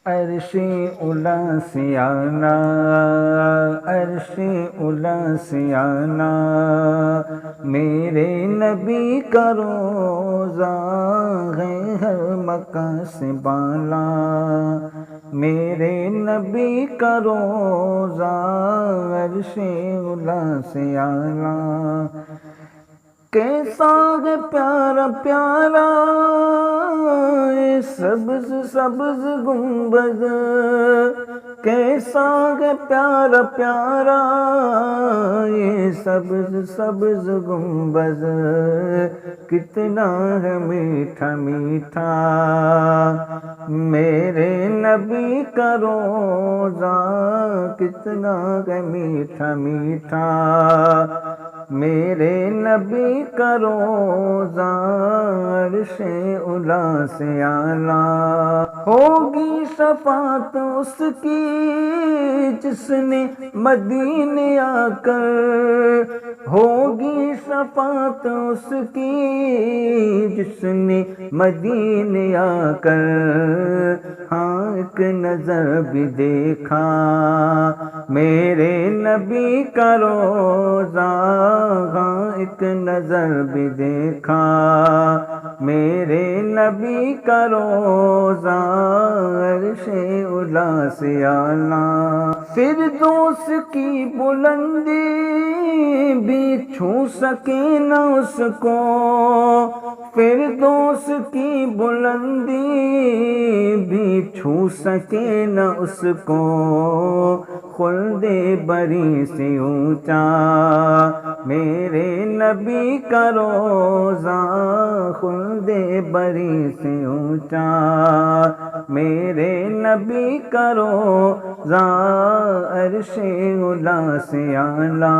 عرش اولا سے آنا، عرش اولا سے آنا، میرے نبی کا روضہ ہے ہر مکان سے بالا، میرے نبی کا روضہ عرش اولا سے آنا، کیسا ہے پیارا پیارا یہ سبز سبز گنبد، کیسا ہے پیارا پیارا یہ سبز سبز گنبد، کتنا ہے میٹھا میٹھا میرے نبی کا روضہ، کتنا ہے میٹھا میٹھا میرے نبی کا روضہ عرش اولا سے اعلیٰ، ہوگی شفاعت اس کی جس نے مدینے آ کر، ہوگی شفاعت اس کی جس نے مدینے آ کر، ہاں ایک نظر بھی دیکھا میرے نبی کا روضہ، ہاں ایک نظر بھی دیکھا میرے نبی کا روضہ عرش اولا سے اعلیٰ، فردوس کی بلندی بھی چھو سکے نہ اس کو، فردوس کی بلندی بھی چھو سکے نہ اس کو، خلد بری سے اونچا میرے نبی کا روضہ، خلد بری سے اونچا میرے نبی کا روضہ عرش اولا سے اعلیٰ۔